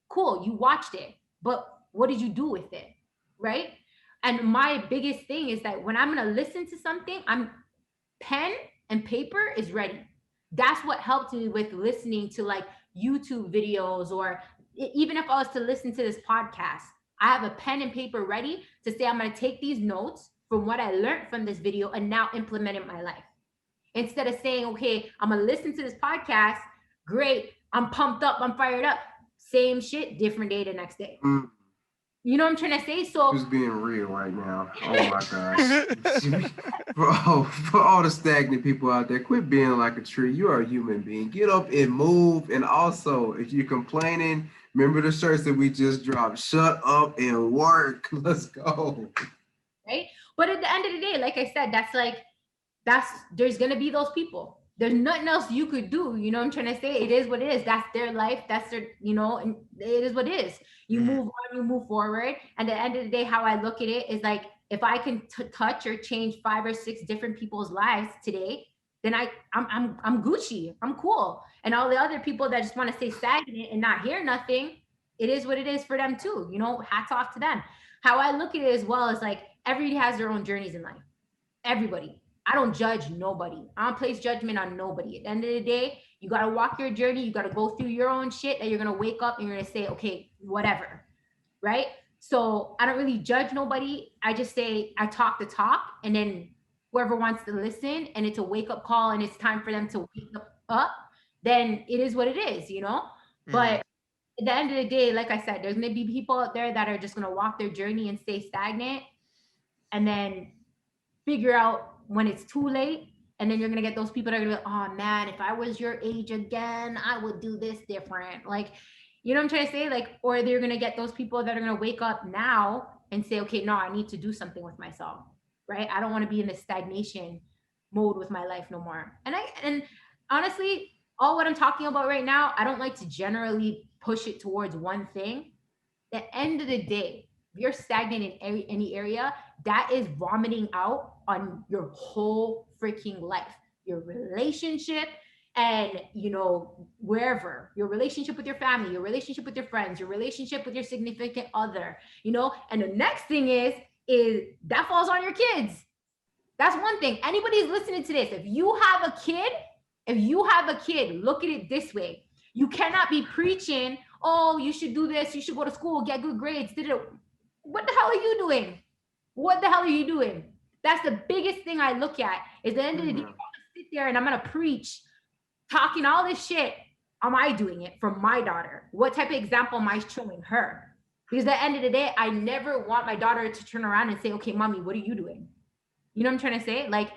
S2: cool, you watched it, but what did you do with it? Right? And my biggest thing is that when I'm going to listen to something, pen and paper is ready. That's what helped me with listening to like YouTube videos, or even if I was to listen to this podcast, I have a pen and paper ready to say, I'm going to take these notes from what I learned from this video and now implement it in my life. Instead of saying, okay, I'm going to listen to this podcast. Great. I'm pumped up. I'm fired up. Same shit, different day the next day. You know what I'm trying to say? So
S3: just being real right now. Oh my gosh. For all the stagnant people out there, quit being like a tree. You are a human being. Get up and move. And also, if you're complaining, remember the shirts that we just dropped. Shut up and work. Let's go.
S2: Right? But at the end of the day, like I said, there's gonna be those people. There's nothing else you could do. You know what I'm trying to say? It is what it is. That's their life. That's their, and it is what it is. You move on, you move forward. And at the end of the day, how I look at it is like, if I can touch or change 5 or 6 different people's lives today, then I'm Gucci. I'm cool. And all the other people that just want to stay stagnant and not hear nothing, it is what it is for them too. Hats off to them. How I look at it as well is like, everybody has their own journeys in life. Everybody. I don't judge nobody. I don't place judgment on nobody. At the end of the day, you got to walk your journey. You got to go through your own shit that you're going to wake up and you're going to say, okay, whatever. Right? So I don't really judge nobody. I just say, I talk the talk, and then whoever wants to listen and it's a wake up call and it's time for them to wake up, then it is what it is, But at the end of the day, like I said, there's going to be people out there that are just going to walk their journey and stay stagnant and then figure out when it's too late. And then you're going to get those people that are going to be, oh man, if I was your age again, I would do this different. Like, you know what I'm trying to say? Like, or they're going to get those people that are going to wake up now and say, okay, no, I need to do something with myself. Right? I don't want to be in this stagnation mode with my life no more. And honestly, all what I'm talking about right now, I don't like to generally push it towards one thing. At the end of the day, if you're stagnant in any area, that is vomiting out on your whole freaking life, your relationship, and wherever, your relationship with your family, your relationship with your friends, your relationship with your significant other, and the next thing is that falls on your kids. That's one thing. Anybody who's listening to this, if you have a kid, look at it this way. You cannot be preaching, oh, you should do this, you should go to school, get good grades. What the hell are you doing? What the hell are you doing? That's the biggest thing I look at. Is at the end of the day, I'm gonna sit there and I'm gonna preach, talking all this shit. Am I doing it for my daughter? What type of example am I showing her? Because at the end of the day, I never want my daughter to turn around and say, okay, mommy, what are you doing? You know what I'm trying to say? Like,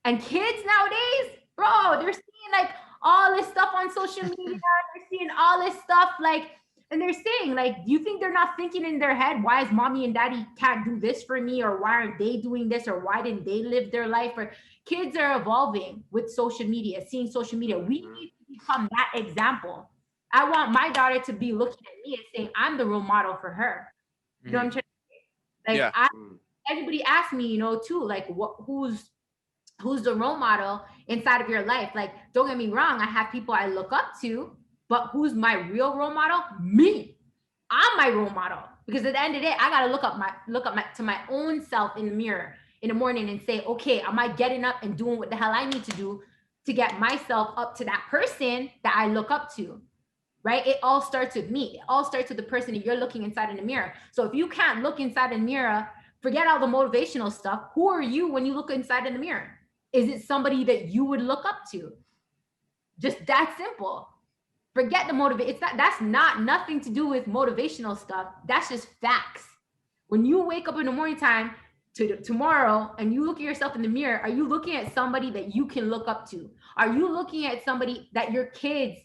S2: and kids nowadays, bro, they're seeing like all this stuff on social media. They're seeing all this stuff, like, and they're saying, like, do you think they're not thinking in their head, why is mommy and daddy can't do this for me? Or why aren't they doing this? Or why didn't they live their life? Or kids are evolving with social media, seeing social media. We need to become that example. I want my daughter to be looking at me and saying, I'm the role model for her. You know what I'm trying to say? Like,
S1: Yeah.
S2: everybody asks me, too, like, who's the role model inside of your life? Like, don't get me wrong, I have people I look up to, but who's my real role model? Me. I'm my role model, because at the end of the day, I gotta look up to my own self in the mirror in the morning and say, okay, am I getting up and doing what the hell I need to do to get myself up to that person that I look up to? Right? It all starts with me. It all starts with the person that you're looking inside in the mirror. So if you can't look inside the mirror, forget all the motivational stuff. Who are you when you look inside in the mirror? Is it somebody that you would look up to? Just that simple. Forget the motivation. That's not nothing to do with motivational stuff. That's just facts. When you wake up in the morning time tomorrow and you look at yourself in the mirror, are you looking at somebody that you can look up to? Are you looking at somebody that your kids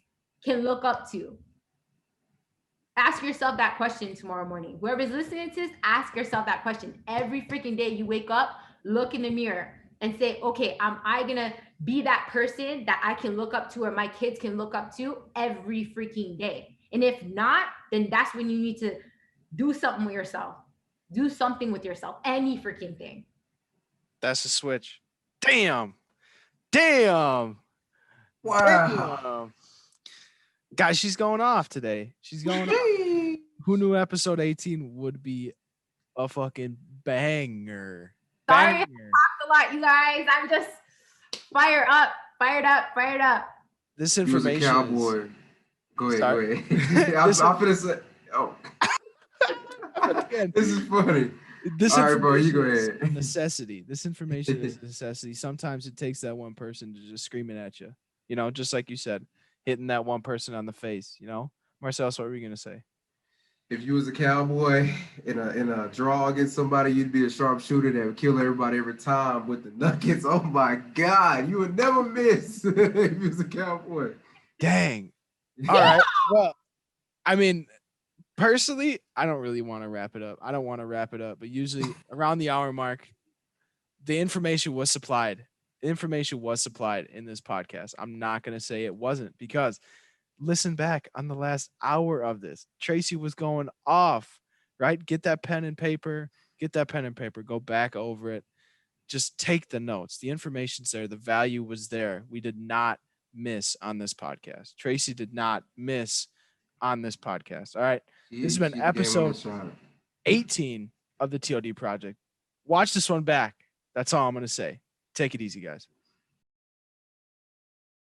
S2: can look up to? Ask yourself that question tomorrow morning. Whoever's listening to this, ask yourself that question. Every freaking day you wake up, look in the mirror and say, okay, am I gonna be that person that I can look up to or my kids can look up to every freaking day? And if not, then that's when you need to do something with yourself. Do something with yourself. Any freaking thing.
S1: That's the switch. Damn. Wow. Damn. Guys, she's going off today. She's going off. Who knew episode 18 would be a fucking banger?
S2: Sorry, I talked a lot, you guys. I'm just fired up.
S1: This information.
S3: He was a cowboy. Go ahead. I'm finna say. Oh. This is funny.
S1: This
S3: all right, bro, you go ahead.
S1: Is a necessity. This information is a necessity. Sometimes it takes that one person to just screaming at you. Just like you said, hitting that one person on the face. Marcellus, what were you gonna say?
S3: If you was a cowboy in a draw against somebody, you'd be a sharpshooter that would kill everybody every time with the nuggets. Oh my God, you would never miss if you was a cowboy.
S1: Dang. All right. Well, I mean, personally, I don't really want to wrap it up. But usually around the hour mark, the information was supplied. The information was supplied in this podcast. I'm not going to say it wasn't, because listen back on the last hour of this. Tracy was going off, right? Get that pen and paper. Go back over it. Just take the notes. The information's there. The value was there. We did not miss on this podcast. Tracy did not miss on this podcast. All right. This has been episode 18 of the T.O.D. Project. Watch this one back. That's all I'm going to say. Take it easy, guys.